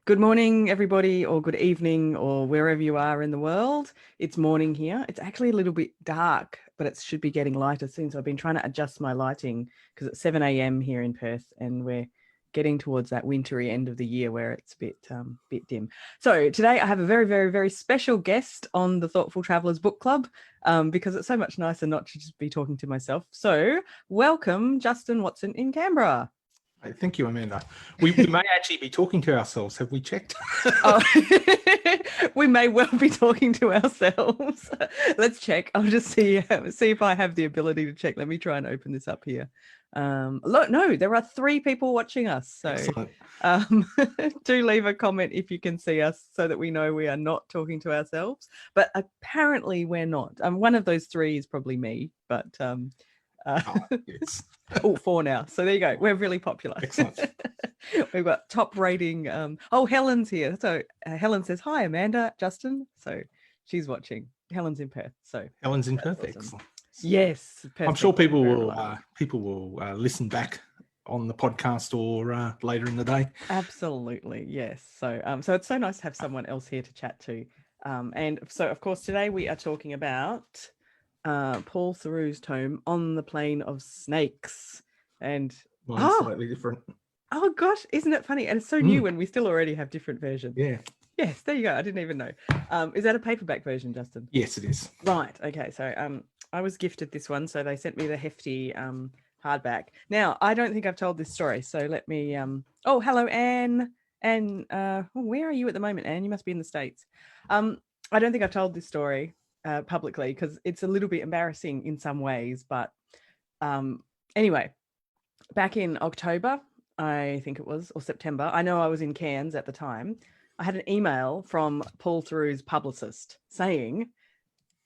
Good morning, everybody, or good evening, or wherever you are in the world. It's morning here. It's actually a little bit dark, but it should be getting lighter soon. So I've been trying to adjust my lighting because it's 7 a.m. here in Perth, and we're getting towards that wintry end of the year where it's a bit dim. So today I have a very, very, very special guest on the Thoughtful Travellers Book Club because it's so much nicer not to just be talking to myself. So welcome, Justin Watson in Canberra. Thank you, Amanda. We may actually be talking to ourselves. Have we checked? Oh, we may well be talking to ourselves. Let's check. I'll just see if I have the ability to check. Let me try and open this up here. No, there are 3 people watching us. So do leave a comment if you can see us so that we know we are not talking to ourselves. But apparently we're not. One of those 3 is probably me, but... yes. 4 now. So there you go. We're really popular. Excellent. We've got top rating. Helen's here. So Helen says, hi, Amanda, Justin. So she's watching. Helen's in Perth. So Helen's in Perth. Awesome. Excellent. Yes. Perfect. I'm sure people will listen back on the podcast or later in the day. Absolutely. Yes. So it's so nice to have someone else here to chat to. And so, of course, today we are talking about Paul Theroux's tome On the Plane of Snakes. And mine's slightly different. Oh gosh, isn't it funny? And it's so new when we still already have different versions. Yeah. Yes, there you go. I didn't even know. Is that a paperback version, Justin? Yes, it is. Right. Okay. So I was gifted this one, so they sent me the hefty hardback. Now I don't think I've told this story, so let me. Oh, hello, Anne. Anne, where are you at the moment, Anne? You must be in the States. I don't think I've told this story publicly because it's a little bit embarrassing in some ways, but anyway, back in October, I think it was, or September, I know I was in Cairns at the time, I had an email from Paul Theroux's publicist saying,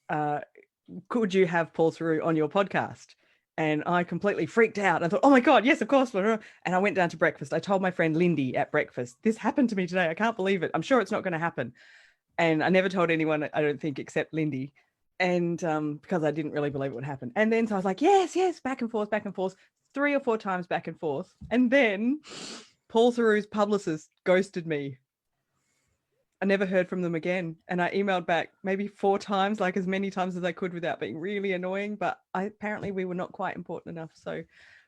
could you have Paul Theroux on your podcast? And I completely freaked out. I thought, oh my God, yes, of course. And I went down to breakfast. I told my friend Lindy at breakfast, this happened to me today. I can't believe it. I'm sure it's not going to happen. And I never told anyone, I don't think, except Lindy. And because I didn't really believe it would happen. And then so I was like, yes, back and forth, 3 or 4 times back and forth. And then Paul Theroux's publicist ghosted me. I never heard from them again. And I emailed back maybe 4 times, like as many times as I could without being really annoying. But apparently we were not quite important enough. So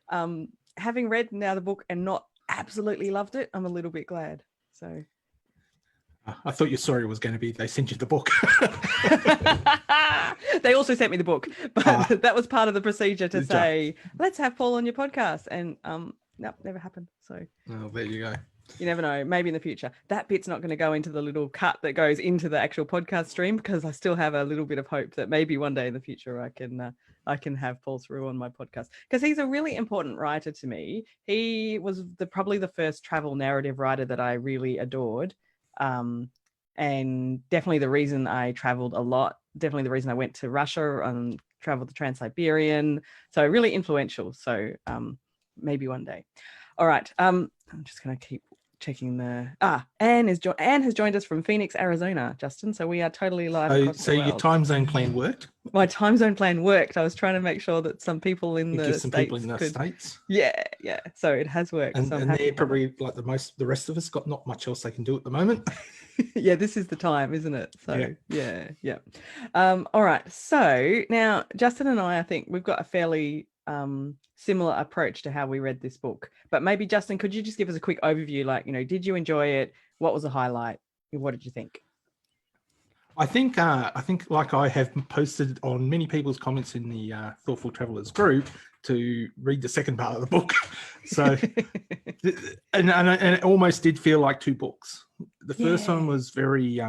having read now the book and not absolutely loved it, I'm a little bit glad. So... I thought your story was going to be they sent you the book. They also sent me the book, but that was part of the procedure to say, let's have Paul on your podcast. And no, never happened. So there you go. You never know. Maybe in the future. That bit's not going to go into the little cut that goes into the actual podcast stream because I still have a little bit of hope that maybe one day in the future I can have Paul Theroux on my podcast because he's a really important writer to me. He was probably the first travel narrative writer that I really adored. And definitely the reason I traveled a lot, definitely the reason I went to Russia and traveled the Trans-Siberian. So really influential. So maybe one day. All right. I'm just going to keep checking Anne has joined us from Phoenix, Arizona, Justin. So we are totally live across the world. Your time zone plan worked? My time zone plan worked. I was trying to make sure that some people in the States people in the States. Yeah. So it has worked. And they're probably like the rest of us got not much else they can do at the moment. Yeah, this is the time, isn't it? So yeah. All right. So now Justin and I think we've got a fairly similar approach to how we read this book. But maybe Justin, could you just give us a quick overview? Like, did you enjoy it? What was the highlight? What did you think? I think like I have posted on many people's comments in the Thoughtful Travellers group to read the second part of the book. So, and it almost did feel like 2 books. The first one was very,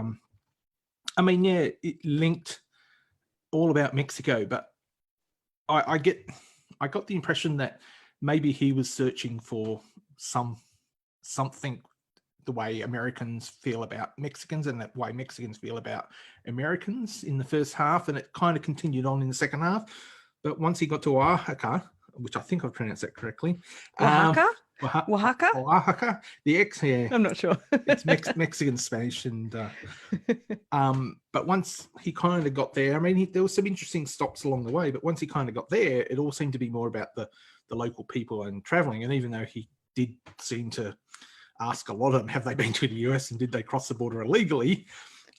it linked all about Mexico, but I got the impression that maybe he was searching for something the way Americans feel about Mexicans and that way Mexicans feel about Americans in the first half, and it kind of continued on in the second half. But once he got to Oaxaca, which I think I've pronounced that correctly. Oaxaca? Oaxaca? I'm not sure. It's Mexican Spanish. And but once he kind of got there, there was some interesting stops along the way, but once he kind of got there, it all seemed to be more about the local people and traveling. And even though he did seem to ask a lot of them, have they been to the US and did they cross the border illegally?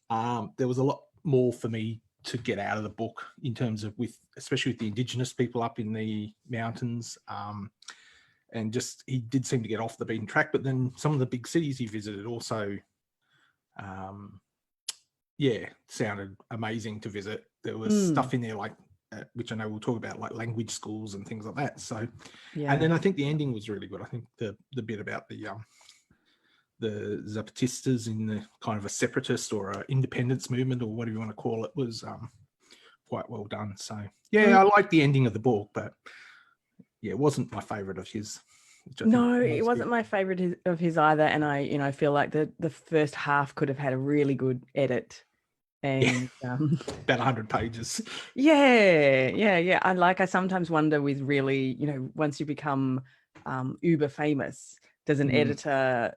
There was a lot more for me to get out of the book in terms of especially with the Indigenous people up in the mountains. And just, he did seem to get off the beaten track, but then some of the big cities he visited also, sounded amazing to visit. There was stuff in there like, which I know we'll talk about, like language schools and things like that. So, and then I think the ending was really good. I think the bit about the Zapatistas in the kind of a separatist or a independence movement or whatever you want to call it was quite well done. So I like the ending of the book, but it wasn't my favorite of his. No, it wasn't my favorite of his either. And I feel like the first half could have had a really good edit. And about 100 pages. Yeah. I sometimes wonder with really, once you become uber famous, does an editor,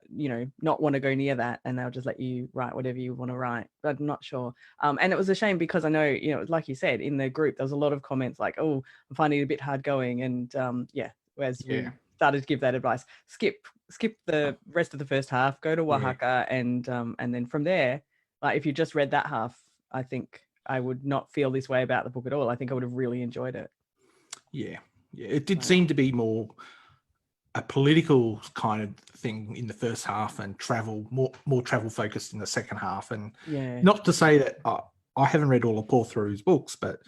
not want to go near that, and they'll just let you write whatever you want to write? But I'm not sure. And it was a shame because I know, like you said, in the group, there was a lot of comments like, oh, I'm finding it a bit hard going. And we started to give that advice, skip the rest of the first half, go to Oaxaca, and then from there, like if you just read that half, I think I would not feel this way about the book at all. I think I would have really enjoyed it. Yeah. It did seem to be more a political kind of thing in the first half, and more travel focused in the second half. And not to say that I haven't read all of Paul Theroux's books, but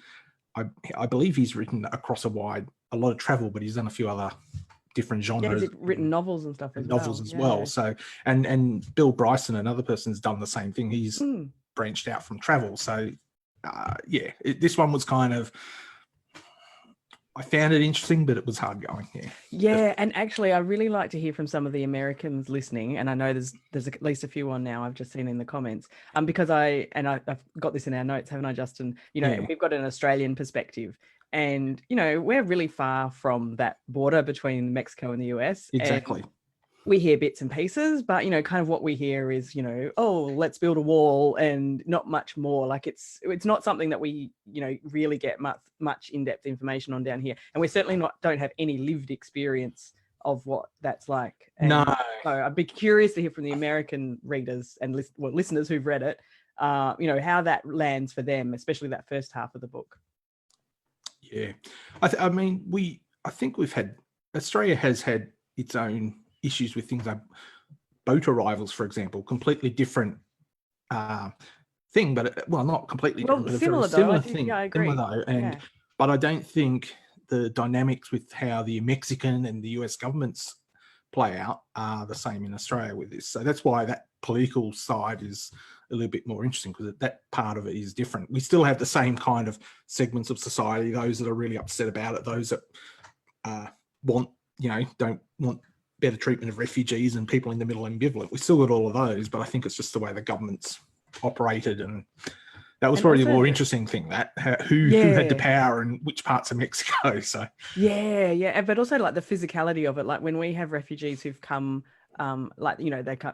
I believe he's written across a lot of travel, but he's done a few other different genres. He's written novels and stuff as well. So, and Bill Bryson, another person's done the same thing. He's branched out from travel. So, this one was kind of, I found it interesting, but it was hard going. And actually, I really like to hear from some of the Americans listening, and I know there's at least a few on now. I've just seen in the comments, because I've got this in our notes, haven't I, Justin? We've got an Australian perspective. And, we're really far from that border between Mexico and the US. Exactly. And we hear bits and pieces, but, kind of what we hear is, oh, let's build a wall, and not much more. Like it's not something that we, really get much in-depth information on down here. And we certainly don't have any lived experience of what that's like. And no. So I'd be curious to hear from the American readers and listeners who've read it, how that lands for them, especially that first half of the book. Yeah, I think Australia has had its own issues with things like boat arrivals, for example, completely different thing, but not completely different, but similar, a very similar thing. I agree. Similar though, but I don't think the dynamics with how the Mexican and the US governments play out are the same in Australia with this. So that's why that political side is a little bit more interesting, because that part of it is different. We still have the same kind of segments of society, those that are really upset about it, those that don't want better treatment of refugees, and people in the middle ambivalent. We still got all of those, but I think it's just the way the government's operated, and that was probably the more interesting thing, that who had the power and which parts of Mexico. So but also like the physicality of it, like when we have refugees who've come they come,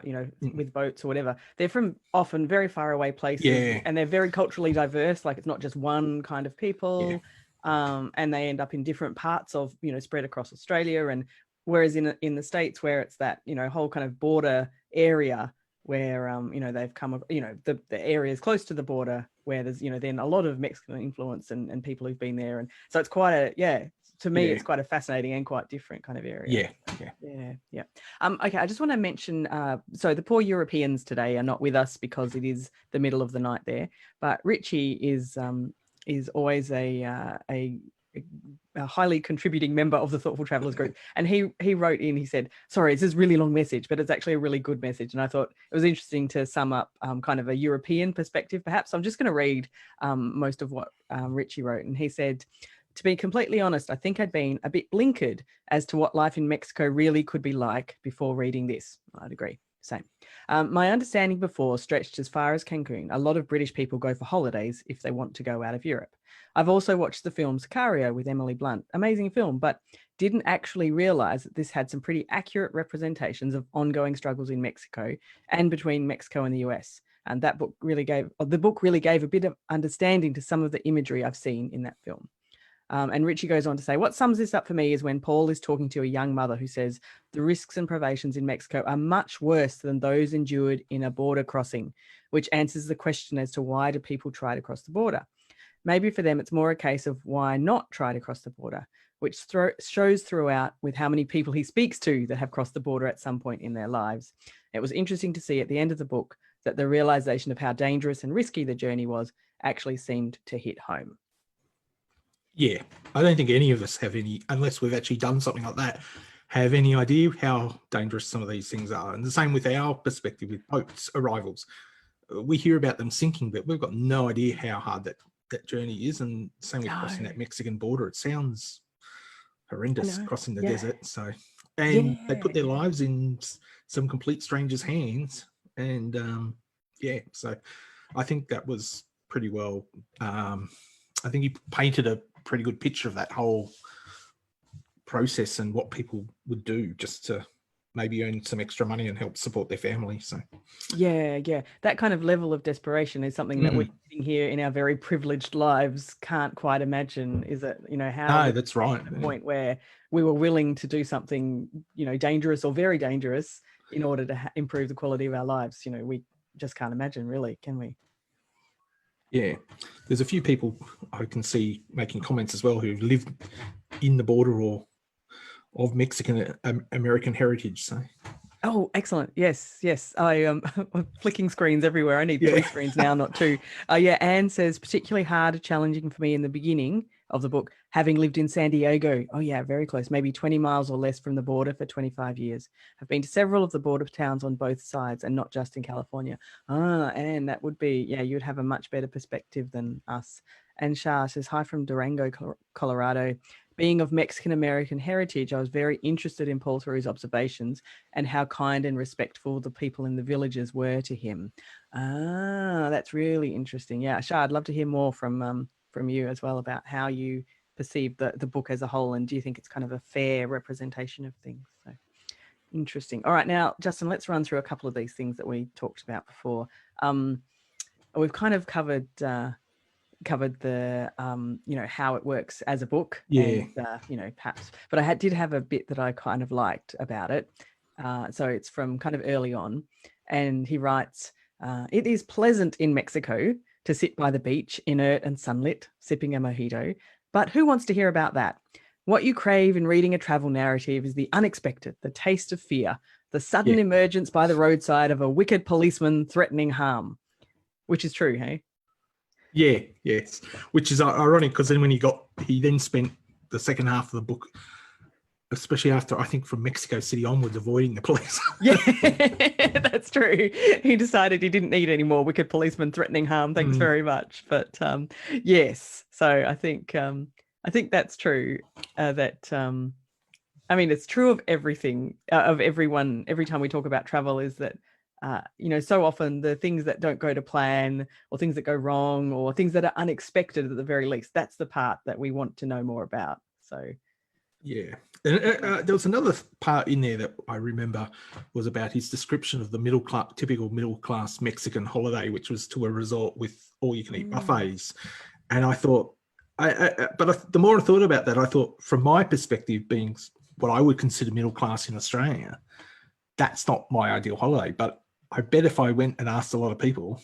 with boats or whatever, they're from often very far away places, and they're very culturally diverse. Like it's not just one kind of people, and they end up in different parts of, spread across Australia. And whereas in the States, where it's that, whole kind of border area where, they've come, the areas close to the border where there's, then a lot of Mexican influence and people who've been there. And so it's quite to me, it's quite a fascinating and quite different kind of area. Okay, I just want to mention, so the poor Europeans today are not with us because it is the middle of the night there, but Richie is always a highly contributing member of the Thoughtful Travellers group. And he wrote in, he said, sorry, this is a really long message, but it's actually a really good message. And I thought it was interesting to sum up kind of a European perspective, perhaps. I'm just going to read most of what Richie wrote. And he said, to be completely honest, I think I'd been a bit blinkered as to what life in Mexico really could be like before reading this. I'd agree. Same. My understanding before stretched as far as Cancun. A lot of British people go for holidays if they want to go out of Europe. I've also watched the film Sicario with Emily Blunt. Amazing film, but didn't actually realize that this had some pretty accurate representations of ongoing struggles in Mexico and between Mexico and the US. And the book really gave a bit of understanding to some of the imagery I've seen in that film. And Richie goes on to say, what sums this up for me is when Paul is talking to a young mother who says, the risks and privations in Mexico are much worse than those endured in a border crossing, which answers the question as to why do people try to cross the border. Maybe for them, it's more a case of why not try to cross the border, which shows throughout with how many people he speaks to that have crossed the border at some point in their lives. It was interesting to see at the end of the book that the realization of how dangerous and risky the journey was actually seemed to hit home. Yeah, I don't think any of us have any, unless we've actually done something like that, have any idea how dangerous some of these things are. And the same with our perspective with boats arrivals. We hear about them sinking, but we've got no idea how hard that journey is. And same with crossing that Mexican border. It sounds horrendous crossing the desert. So, and they put their lives in some complete strangers' hands. And so I think that was pretty well. I think he painted a pretty good picture of that whole process and what people would do just to maybe earn some extra money and help support their family. So yeah, that kind of level of desperation is something that we're sitting here in our very privileged lives can't quite imagine. Is it, how? No, that's right. The point where we were willing to do something, dangerous or very dangerous in order to improve the quality of our lives. We just can't imagine, really, can we? Yeah, there's a few people I can see making comments as well who've lived in the border or of Mexican American heritage. So, oh, excellent! Yes. I'm flicking screens everywhere. I need 3 screens now, not 2. Anne says particularly hard, challenging for me in the beginning of the book, having lived in San Diego. Oh yeah, very close, maybe 20 miles or less from the border for 25 years. I've been to several of the border towns on both sides and not just in California. And that would be, you'd have a much better perspective than us. And Shah says, hi from Durango, Colorado. Being of Mexican-American heritage, I was very interested in Paul Theroux's observations and how kind and respectful the people in the villages were to him. That's really interesting. Yeah, Shah, I'd love to hear more from you as well about how you perceive the book as a whole, and do you think it's kind of a fair representation of things? So interesting. All right, now Justin, let's run through a couple of these things that we talked about before. We've kind of covered the how it works as a book, and perhaps, but I did have a bit that I kind of liked about it. So it's from kind of early on, and he writes, it is pleasant in Mexico to sit by the beach, inert and sunlit, sipping a mojito. But who wants to hear about that? What you crave in reading a travel narrative is the unexpected, the taste of fear, the sudden emergence by the roadside of a wicked policeman threatening harm, which is true, hey? Yeah, yes. Which is ironic because then when he then spent the second half of the book, especially after, I think, from Mexico City onwards, avoiding the police. Yeah, that's true. He decided he didn't need any more wicked policemen threatening harm. Thanks very much. But yes, so I think that's true. It's true of everything, of everyone. Every time we talk about travel, is that so often the things that don't go to plan, or things that go wrong, or things that are unexpected at the very least, that's the part that we want to know more about. So. Yeah. And there was another part in there that I remember was about his description of the typical middle class Mexican holiday, which was to a resort with all you can eat buffets. And I thought, the more I thought about that, I thought, from my perspective, being what I would consider middle class in Australia, that's not my ideal holiday. But I bet if I went and asked a lot of people,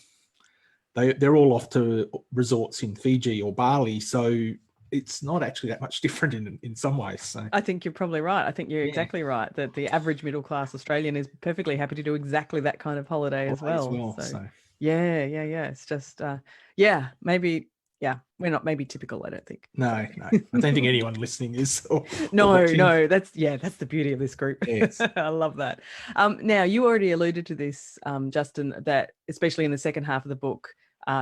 they're all off to resorts in Fiji or Bali. So it's not actually that much different in some ways. So I think you're probably right. I think you're exactly right, that the average middle class Australian is perfectly happy to do exactly that kind of holiday as well. So yeah. It's just maybe we're not maybe typical, I don't think. No. I don't think anyone listening is. No, that's the beauty of this group. Yes. I love that. Now, you already alluded to this, Justin, that especially in the second half of the book,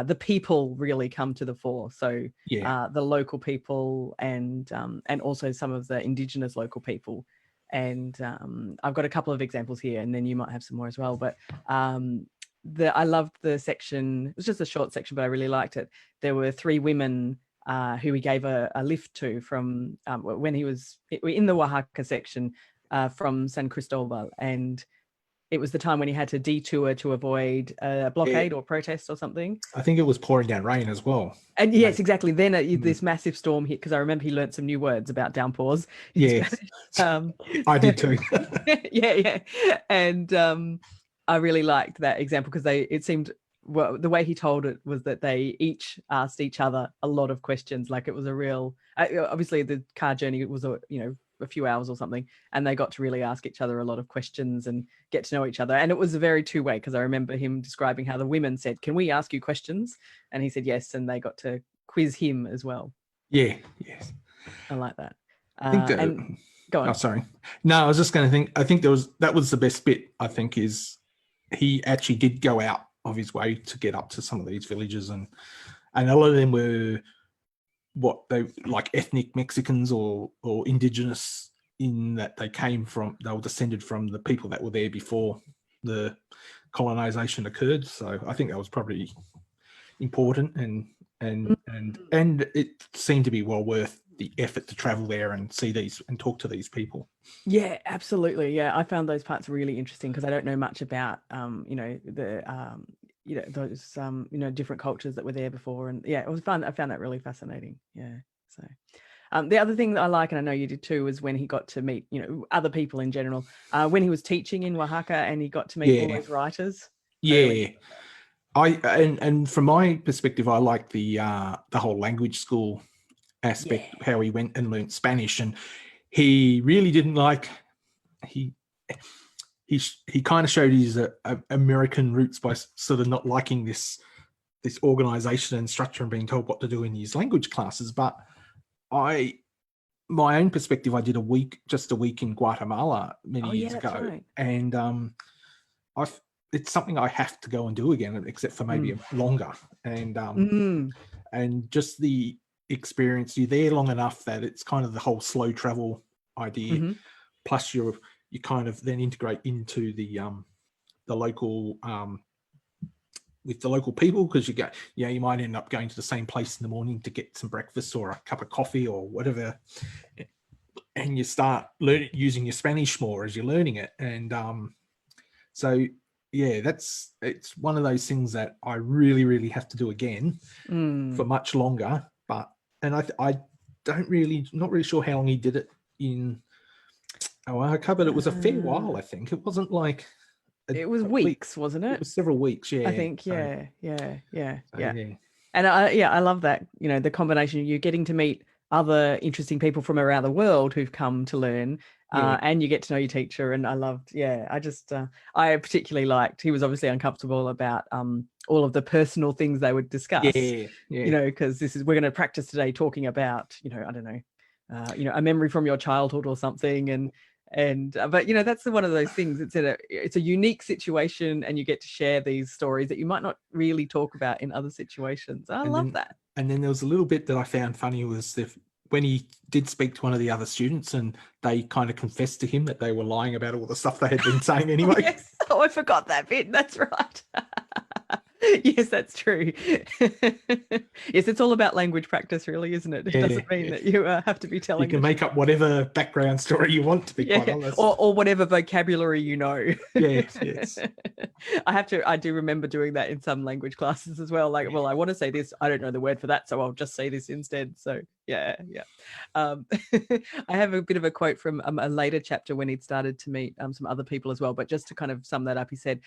the people really come to the fore. So the local people and also some of the Indigenous local people. And I've got a couple of examples here, and then you might have some more as well. But I loved the section. It was just a short section, but I really liked it. There were 3 women who he gave a lift to from when he was in the Oaxaca section from San Cristobal. And it was the time when he had to detour to avoid a blockade or protest or something. I think it was pouring down rain as well. And yes, exactly. Then this massive storm hit, because I remember he learned some new words about downpours in Yes, Spanish. I did too. Yeah. And I really liked that example because it seemed, well, the way he told it was that they each asked each other a lot of questions. Like it was a real, obviously the car journey was a few hours or something, and they got to really ask each other a lot of questions and get to know each other. And it was a very two-way, because I remember him describing how the women said, "Can we ask you questions?" And he said yes, and they got to quiz him as well. Yeah, yes. I like that. I think that, and go on. Oh, sorry. No, I was just going to think, I think that was the best bit, I think, is he actually did go out of his way to get up to some of these villages, and a lot of them were what they like ethnic Mexicans or indigenous, in that they were descended from the people that were there before the colonization occurred. So I think that was probably important, and it seemed to be well worth the effort to travel there and see these and talk to these people. Yeah, absolutely. Yeah, I found those parts really interesting because I don't know much about those different cultures that were there before, and yeah, it was fun. I found that really fascinating. Yeah. So the other thing that I like, and I know you did too, was when he got to meet other people in general, when he was teaching in Oaxaca and he got to meet all those writers. Yeah. And from my perspective, I like the whole language school aspect, how he went and learned Spanish, and he really didn't like he kind of showed his American roots by sort of not liking this organization and structure and being told what to do in his language classes. But my own perspective, I did a week in Guatemala many years ago, right. and it's something I have to go and do again, except for maybe longer, and just the experience. You're there long enough that it's kind of the whole slow travel idea. Plus, you kind of then integrate into the local with the local people, because you might end up going to the same place in the morning to get some breakfast or a cup of coffee or whatever, and you start using your Spanish more as you're learning it, and so. Yeah, it's one of those things that I really, really have to do again for much longer. And I not really sure how long he did it in Oaxaca, but it was a fair while. I think it wasn't like it was weeks, wasn't it? It was several weeks. Yeah, I think. Yeah. And I love that. The combination, you're getting to meet other interesting people from around the world who've come to learn, and you get to know your teacher. And I loved, I particularly liked, he was obviously uncomfortable about all of the personal things they would discuss, because we're going to practice today talking about, I don't know, a memory from your childhood or something. But that's one of those things. It's a unique situation, and you get to share these stories that you might not really talk about in other situations. I love that. And then there was a little bit that I found funny, was when he did speak to one of the other students, and they kind of confessed to him that they were lying about all the stuff they had been saying anyway. Yes. Oh, I forgot that bit. That's right. Yes, that's true. Yes, it's all about language practice, really, isn't it? It doesn't mean that you have to be telling. You can make up whatever background story you want, to be quite honest, or whatever vocabulary you know. Yes. I do remember doing that in some language classes as well. Like, well, I want to say this, I don't know the word for that, so I'll just say this instead. So yeah. I have a bit of a quote from a later chapter when he'd started to meet some other people as well. But just to kind of sum that up, he said,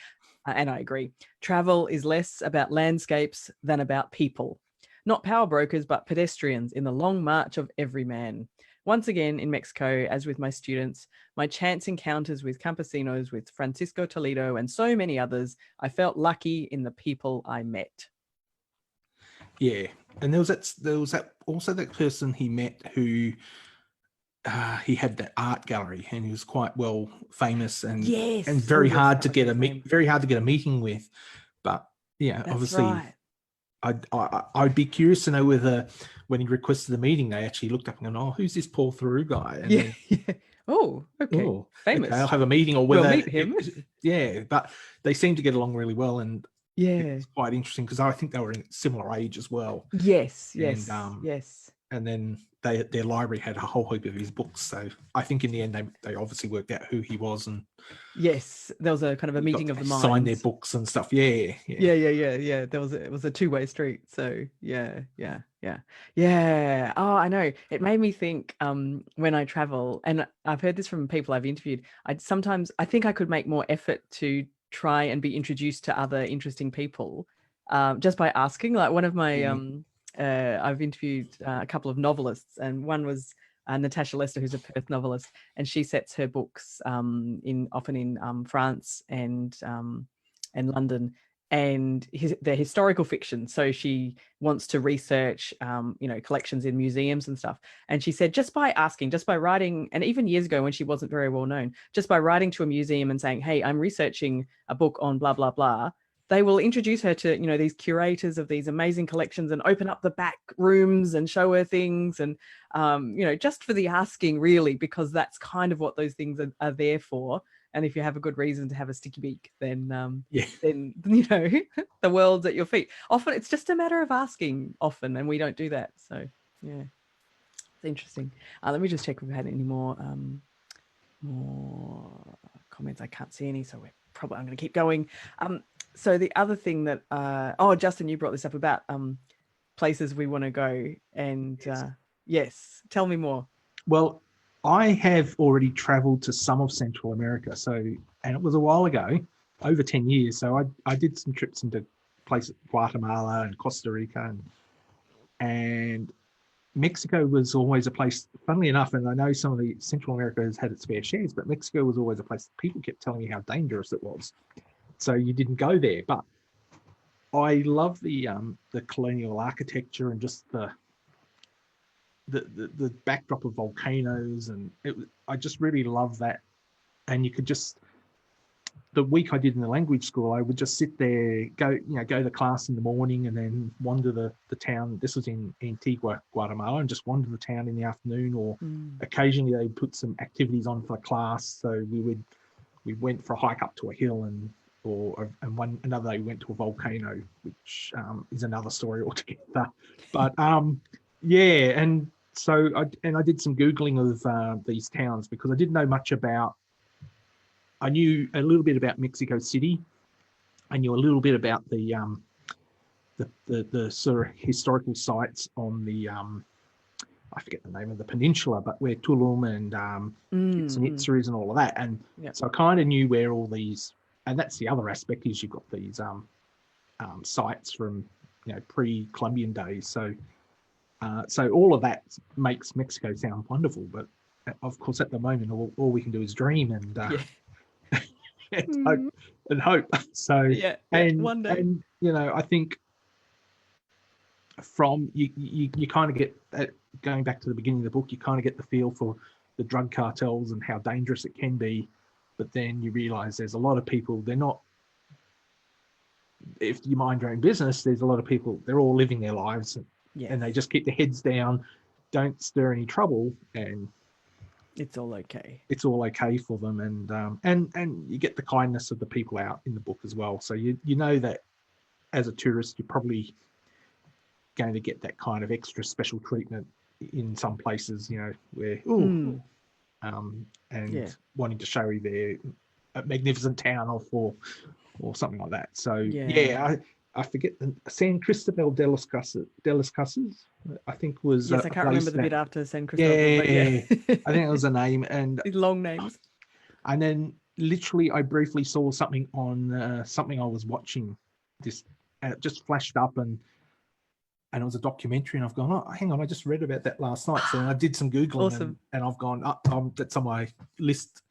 and I agree, travel is less about landscapes than about people. Not power brokers, but pedestrians in the long march of every man. Once again, in Mexico, as with my students, my chance encounters with campesinos, with Francisco Toledo and so many others, I felt lucky in the people I met. Yeah. And there was that person he met who he had that art gallery, and he was quite well famous and very hard to get a meeting with. But yeah, that's obviously right. I'd be curious to know whether when he requested the meeting, they actually looked up and gone, "Oh, who's this Paul Theroux guy?" And then, Oh, okay. Famous. Okay, I'll have a meeting, or whether we'll meet him. But they seem to get along really well, and it's quite interesting because I think they were in similar age as well. Yes. And then their library had a whole heap of his books. So I think in the end they obviously worked out who he was, and yes, there was a kind of a meeting of the minds. Signed their books and stuff. Yeah. There was it was a two-way street. So yeah. Oh, I know. It made me think when I travel, and I've heard this from people I've interviewed, I think I could make more effort to try and be introduced to other interesting people just by asking. Like one of my I've interviewed a couple of novelists, and one was Natasha Lester, who's a Perth novelist, and she sets her books often in France and London, and they're historical fiction. So she wants to research, collections in museums and stuff. And she said, just by asking, just by writing, and even years ago when she wasn't very well known, just by writing to a museum and saying, hey, I'm researching a book on blah, blah, blah, they will introduce her to, these curators of these amazing collections and open up the back rooms and show her things. And, just for the asking, really, because that's kind of what those things are there for. And if you have a good reason to have a sticky beak, then the world's at your feet. Often it's just a matter of asking often, and we don't do that. So, yeah, it's interesting. Let me just check if we've had any more comments. I can't see any, so I'm going to keep going. So the other thing that, Justin, you brought this up about places we want to go. And yes, tell me more. Well, I have already traveled to some of Central America. And it was a while ago, over 10 years. So I did some trips into places, Guatemala and Costa Rica and Mexico was always a place, funnily enough, and I know some of the Central America has had its fair shares, but Mexico was always a place that people kept telling me how dangerous it was. So you didn't go there. But I love the colonial architecture and just the backdrop of volcanoes, and I just really love that. And you could just, the week I did in the language school, I would just sit there, go to class in the morning, and then wander the town. This was in Antigua, Guatemala, and just wander the town in the afternoon, or occasionally they put some activities on for class. So we went for a hike up to a hill, and another day we went to a volcano, which is another story altogether. But and so I did some Googling of these towns, because I didn't know much about. I knew a little bit about Mexico City. I knew a little bit about the sort of historical sites on the I forget the name of the peninsula, but where Tulum and Chichen Itza is and all of that. And so I kind of knew where all these, and that's the other aspect, is you've got these sites from pre-Columbian days. So all of that makes Mexico sound wonderful, but of course at the moment all we can do is dream and and hope. So one day. And I think from you kind of get that, going back to the beginning of the book, you kind of get the feel for the drug cartels and how dangerous it can be, but then you realize there's a lot of people, they're not, if you mind your own business, there's a lot of people, they're all living their lives and they just keep their heads down, don't stir any trouble, and it's all okay. It's all okay for them, and you get the kindness of the people out in the book as well. So you know that as a tourist, you're probably going to get that kind of extra special treatment in some places, where wanting to show you their magnificent town or something like that. So I forget San Cristobal de las Casas. I think was I can't remember the bit after San Cristobal. I think it was a name, and these long names. And then literally, I briefly saw something on something I was watching. This and it just flashed up, and it was a documentary. And I've gone, oh, hang on, I just read about that last night. So I did some googling, awesome. and I've gone, that's on my list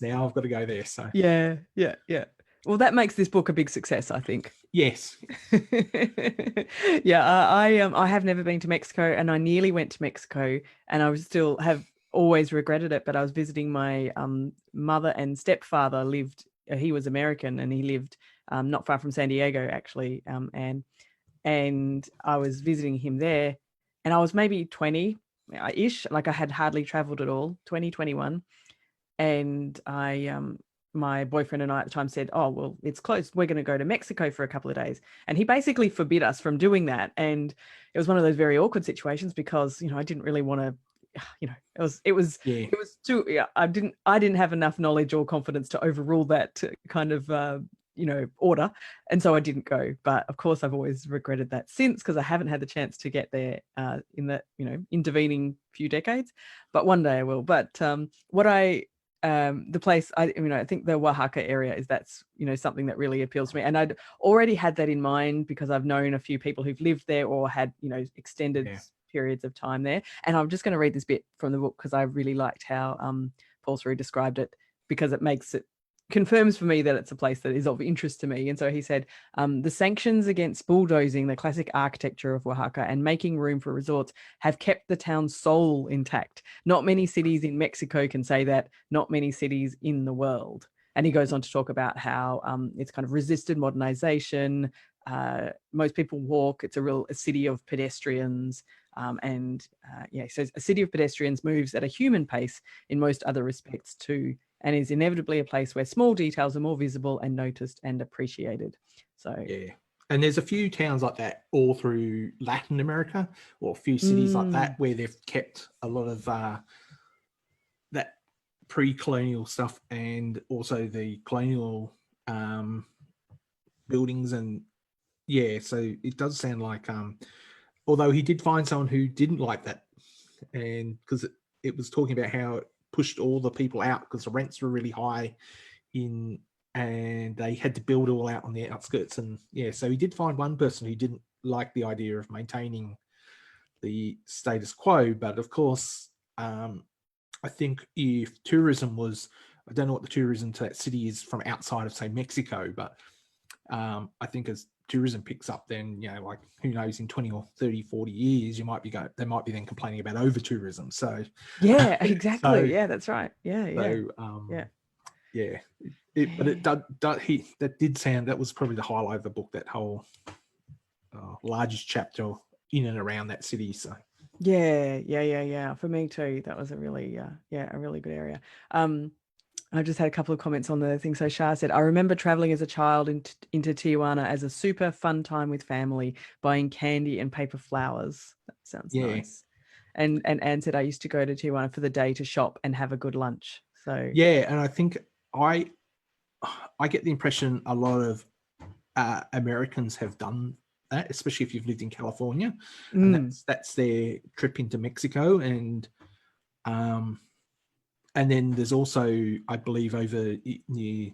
now. I've got to go there. So yeah. Well, that makes this book a big success, I think. Yes. I have never been to Mexico, and I nearly went to Mexico, and I still have always regretted it. But I was visiting my mother and stepfather he was American, and he lived not far from San Diego, actually. And I was visiting him there, and I was maybe 20-ish, like I had hardly traveled at all, 20, 21. And I my boyfriend and I at the time said, oh, well, it's closed. We're going to go to Mexico for a couple of days. And he basically forbid us from doing that. And it was one of those very awkward situations because, I didn't really want to, it was too, I didn't have enough knowledge or confidence to overrule that kind of, order. And so I didn't go. But of course, I've always regretted that since, because I haven't had the chance to get there in that, intervening few decades. But one day I will. But the place, I think the Oaxaca area that's something that really appeals to me, and I'd already had that in mind because I've known a few people who've lived there or had extended periods of time there. And I'm just going to read this bit from the book because I really liked how Paul Theroux described it, because it confirms for me that it's a place that is of interest to me. And so he said, the sanctions against bulldozing the classic architecture of Oaxaca and making room for resorts have kept the town's soul intact. Not many cities in Mexico can say that, not many cities in the world. And he goes on to talk about how it's kind of resisted modernization. Most people walk. It's a city of pedestrians. So a city of pedestrians moves at a human pace in most other respects too, and is inevitably a place where small details are more visible and noticed and appreciated. So and there's a few towns like that all through Latin America, or a few cities like that where they've kept a lot of that pre-colonial stuff and also the colonial buildings. And so it does sound like although he did find someone who didn't like that, and because it was talking about how it pushed all the people out because the rents were really high and they had to build all out on the outskirts. And so he did find one person who didn't like the idea of maintaining the status quo. But of course, I think if tourism was, I don't know what the tourism to that city is from outside of, say, Mexico, but I think as tourism picks up, then like who knows, in 20 or 30, 40 years they might be then complaining about over tourism. So exactly. That's right. That did sound, that was probably the highlight of the book, that whole largest chapter in and around that city. So for me too, that was a really a really good area. I just had a couple of comments on the thing. So Shah said, I remember traveling as a child into Tijuana as a super fun time with family, buying candy and paper flowers. That sounds nice. And Anne said, I used to go to Tijuana for the day to shop and have a good lunch. So and I think I get the impression a lot of Americans have done that, especially if you've lived in California, and that's their trip into Mexico. And then there's also, I believe, over near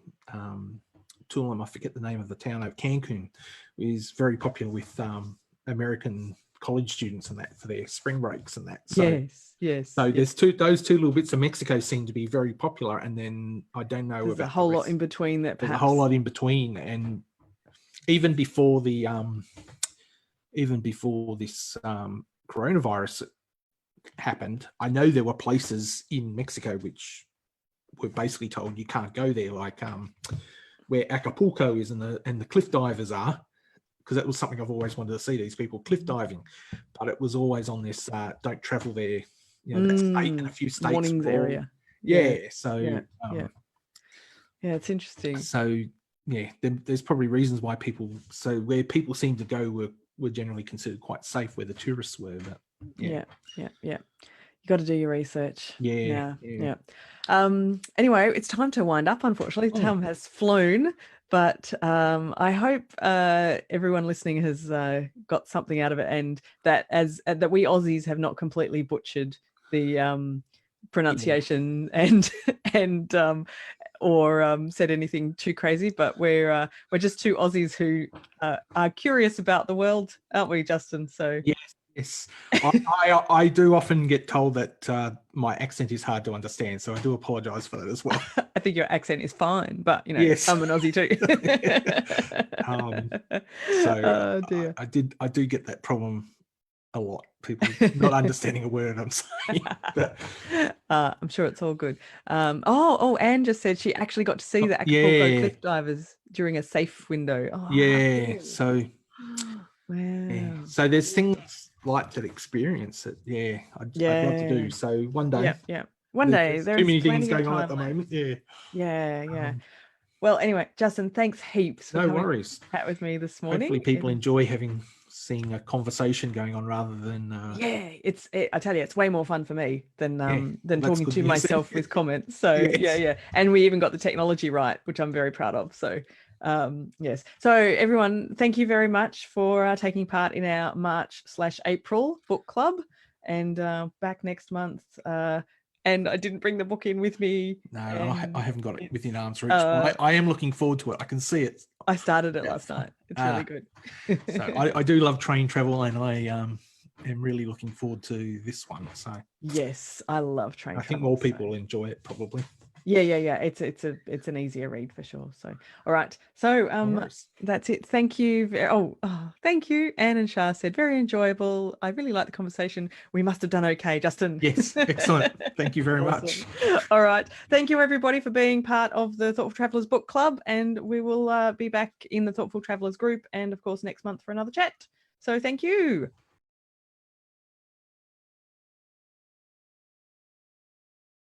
Tulum, I forget the name of the town, of Cancun, is very popular with American college students and that for their spring breaks and that. So, So there's those two little bits of Mexico seem to be very popular, and then I don't know there's about a whole lot in between that. There's a whole lot in between, and even before this coronavirus happened, I know there were places in Mexico which were basically told you can't go there, like where Acapulco is and the cliff divers are, because that was something I've always wanted to see, these people cliff diving, but it was always on this don't travel there, that state and a few states warnings area. It's interesting. So there's probably reasons why where people seem to go were generally considered quite safe, where the tourists were. But you got to do your research. Anyway, it's time to wind up. Unfortunately, time has flown, but I hope everyone listening has got something out of it, and that that we Aussies have not completely butchered the pronunciation and or said anything too crazy, but we're just two Aussies who are curious about the world, aren't we, Justin? So yes. I do often get told that my accent is hard to understand, so I do apologise for that as well. I think your accent is fine, but I'm an Aussie too. Dear. I do get that problem a lot. People not understanding a word I'm saying. But, I'm sure it's all good. Anne just said she actually got to see the Acapulco cliff divers during a safe window. So there's things like that experience that I'd love to do. So one day One day. There's There's too many things plenty of going on at time the left. moment. Yeah. Yeah. Um, Well, anyway, Justin, thanks heaps for no coming worries. to chat with me this morning. Hopefully people enjoy seeing a conversation going on rather than Yeah, I tell you, it's way more fun for me than that's talking good to news. myself with comments. So Yes. yeah. And we even got the technology right, which I'm very proud of. So yes. So everyone, thank you very much for taking part in our March/April book club, and back next month. And I didn't bring the book in with me. No, and I haven't got it within arm's reach. I am looking forward to it. I can see it. I started it last night. It's really good. So I do love train travel, and I am really looking forward to this one. So yes, I love train I travel. think more people will enjoy it probably. Yeah. It's an easier read for sure. So all right. So that's it. Thank you. Thank you. Anne and Shah said very enjoyable. I really like the conversation. We must have done okay, Justin. Yes, excellent. Thank you very much. All right. Thank you everybody for being part of the Thoughtful Travelers Book Club, and we will be back in the Thoughtful Travelers group, and of course next month for another chat. So thank you.